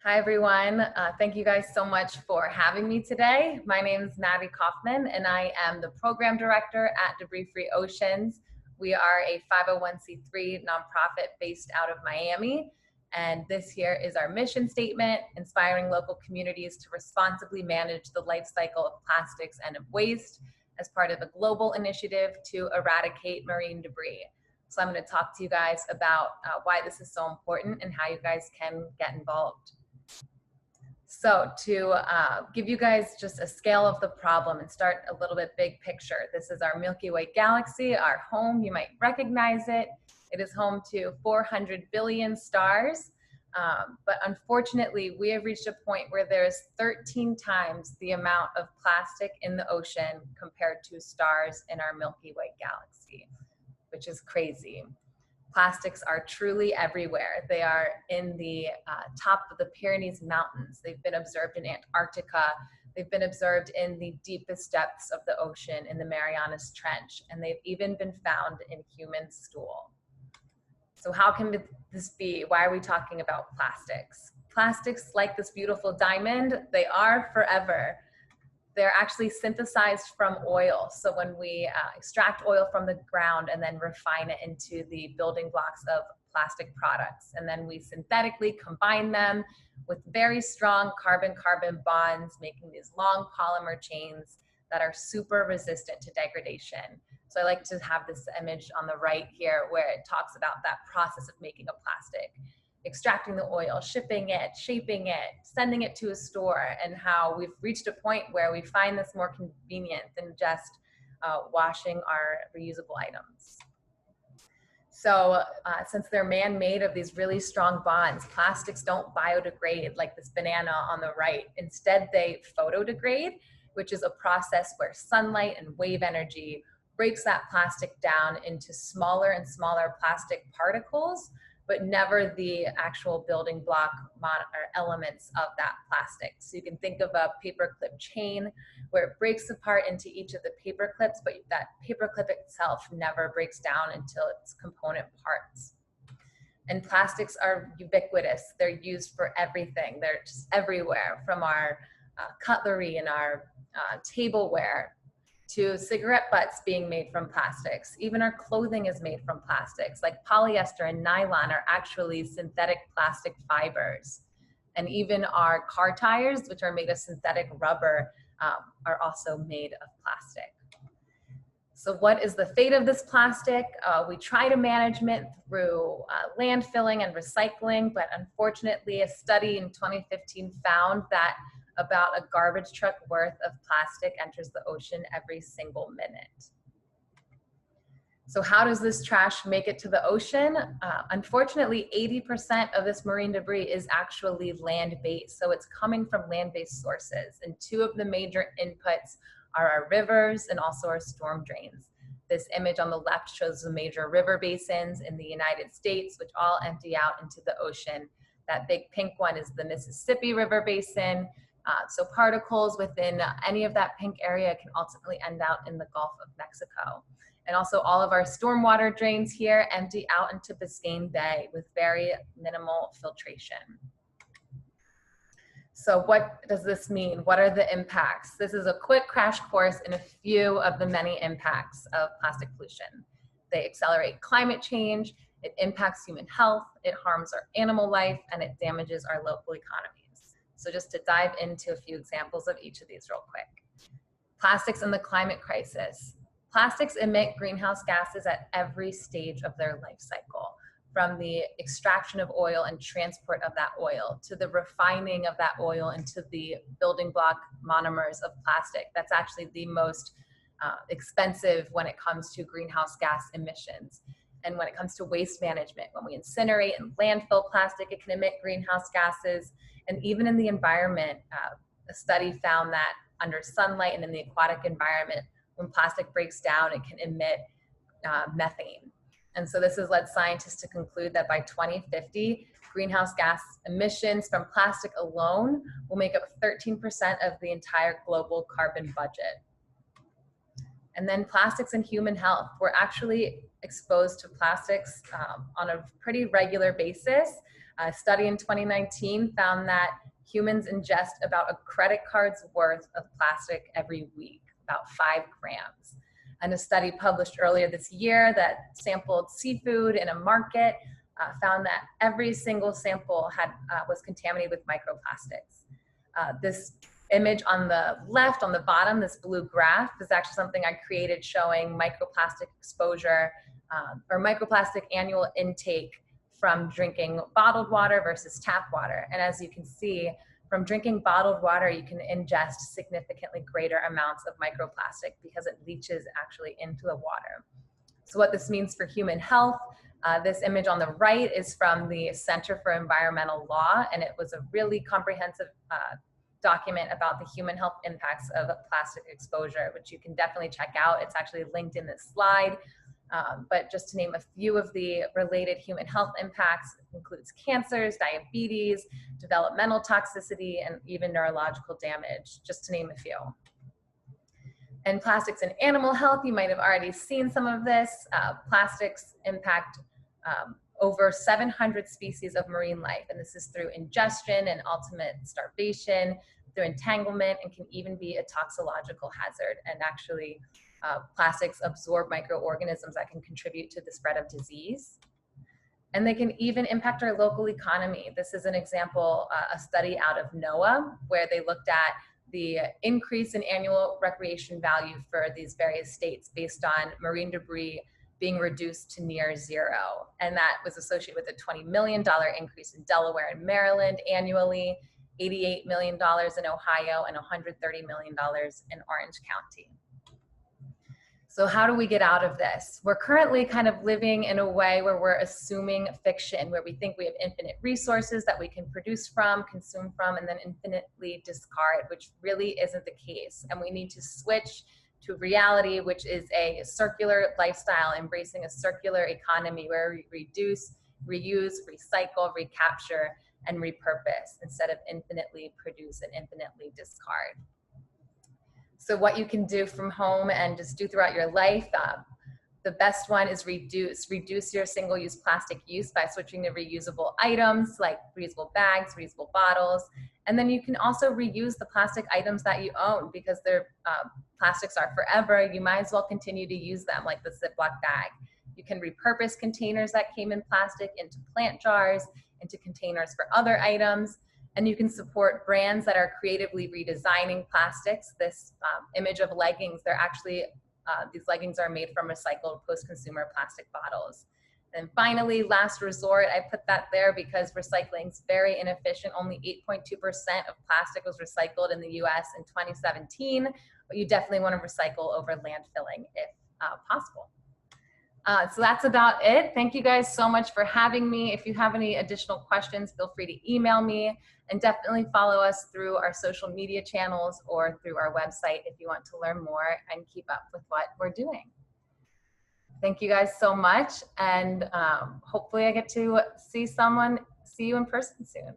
Hi, everyone. Thank you guys so much for having me today. My name is Maddie Kaufman, and I am the program director at Debris Free Oceans. We are a 501c3 nonprofit based out of Miami. And this here is our mission statement, inspiring local communities to responsibly manage the life cycle of plastics and of waste as part of a global initiative to eradicate marine debris. So I'm going to talk to you guys about why this is so important and how you guys can get involved. So to give you guys just a scale of the problem and start a little bit big picture, this is our Milky Way galaxy, our home. You might recognize it. It is home to 400 billion stars. But unfortunately, we have reached a point where there's 13 times the amount of plastic in the ocean compared to stars in our Milky Way galaxy, which is crazy. Plastics are truly everywhere. They are in the top of the Pyrenees Mountains. They've been observed in Antarctica. They've been observed in the deepest depths of the ocean in the Marianas Trench, and they've even been found in human stool. So how can this be? Why are we talking about plastics? Plastics, like this beautiful diamond, they are forever. They're actually synthesized from oil. So when we extract oil from the ground and then refine it into the building blocks of plastic products, and then we synthetically combine them with very strong carbon-carbon bonds, making these long polymer chains that are super resistant to degradation. So I like to have this image on the right here where it talks about that process of making a plastic. Extracting the oil, shipping it, shaping it, sending it to a store, and how we've reached a point where we find this more convenient than just washing our reusable items. So since they're man-made of these really strong bonds, plastics don't biodegrade like this banana on the right. Instead, they photodegrade, which is a process where sunlight and wave energy breaks that plastic down into smaller and smaller plastic particles, but never the actual building block or elements of that plastic. So you can think of a paperclip chain where it breaks apart into each of the paper clips, but that paperclip itself never breaks down until its component parts. And plastics are ubiquitous. They're used for everything. They're just everywhere, from our cutlery and our tableware to cigarette butts being made from plastics. Even our clothing is made from plastics, like polyester and nylon are actually synthetic plastic fibers. And even our car tires, which are made of synthetic rubber, are also made of plastic. So what is the fate of this plastic? We try to manage it through landfilling and recycling, but unfortunately a study in 2015 found that about a garbage truck worth of plastic enters the ocean every single minute. So how does this trash make it to the ocean? Unfortunately, 80% of this marine debris is actually land-based. So it's coming from land-based sources. And two of the major inputs are our rivers and also our storm drains. This image on the left shows the major river basins in the United States, which all empty out into the ocean. That big pink one is the Mississippi River Basin. So particles within any of that pink area can ultimately end out in the Gulf of Mexico. And also all of our stormwater drains here empty out into Biscayne Bay with very minimal filtration. So what does this mean? What are the impacts? This is a quick crash course in a few of the many impacts of plastic pollution. They accelerate climate change, it impacts human health, it harms our animal life, and it damages our local economies. So just to dive into a few examples of each of these real quick. Plastics and the climate crisis. Plastics emit greenhouse gases at every stage of their life cycle, from the extraction of oil and transport of that oil to the refining of that oil into the building block monomers of plastic. That's actually the most expensive when it comes to greenhouse gas emissions. And when it comes to waste management, when we incinerate and landfill plastic, it can emit greenhouse gases. And even in the environment, a study found that under sunlight and in the aquatic environment, when plastic breaks down, it can emit methane. And so this has led scientists to conclude that by 2050, greenhouse gas emissions from plastic alone will make up 13% of the entire global carbon budget. And then plastics and human health. We're actually exposed to plastics on a pretty regular basis. A study in 2019 found that humans ingest about a credit card's worth of plastic every week, about 5 grams. And a study published earlier this year that sampled seafood in a market found that every single sample was contaminated with microplastics. This image on the left, on the bottom, this blue graph, is actually something I created showing microplastic exposure or microplastic annual intake from drinking bottled water versus tap water. And as you can see, from drinking bottled water, you can ingest significantly greater amounts of microplastic because it leaches actually into the water. So what this means for human health, this image on the right is from the Center for Environmental Law, and it was a really comprehensive document about the human health impacts of plastic exposure, which you can definitely check out. It's actually linked in this slide. But just to name a few of the related human health impacts, it includes cancers, diabetes, developmental toxicity, and even neurological damage, just to name a few. And plastics and animal health, you might have already seen some of this. Plastics impact over 700 species of marine life, and this is through ingestion and ultimate starvation, through entanglement, and can even be a toxicological hazard. And actually, plastics absorb microorganisms that can contribute to the spread of disease. And they can even impact our local economy. This is an example, a study out of NOAA, where they looked at the increase in annual recreation value for these various states based on marine debris being reduced to near zero. And that was associated with a $20 million increase in Delaware and Maryland annually, $88 million in Ohio, and $130 million in Orange County. So how do we get out of this? We're currently kind of living in a way where we're assuming fiction, where we think we have infinite resources that we can produce from, consume from, and then infinitely discard, which really isn't the case. And we need to switch to reality, which is a circular lifestyle, embracing a circular economy where we reduce, reuse, recycle, recapture, and repurpose instead of infinitely produce and infinitely discard. So what you can do from home and just do throughout your life, the best one is reduce your single-use plastic use by switching to reusable items like reusable bags, reusable bottles. And then you can also reuse the plastic items that you own, because their plastics are forever. You might as well continue to use them, like the Ziploc bag. You can repurpose containers that came in plastic into plant jars, into containers for other items. And you can support brands that are creatively redesigning plastics. This image of leggings, they're actually, these leggings are made from recycled post-consumer plastic bottles. And finally, last resort, I put that there because recycling is very inefficient. Only 8.2% of plastic was recycled in the US in 2017, but you definitely want to recycle over landfilling if possible. So that's about it. Thank you guys so much for having me. If you have any additional questions, feel free to email me, and definitely follow us through our social media channels or through our website if you want to learn more and keep up with what we're doing. Thank you guys so much, and hopefully I get to see you in person soon.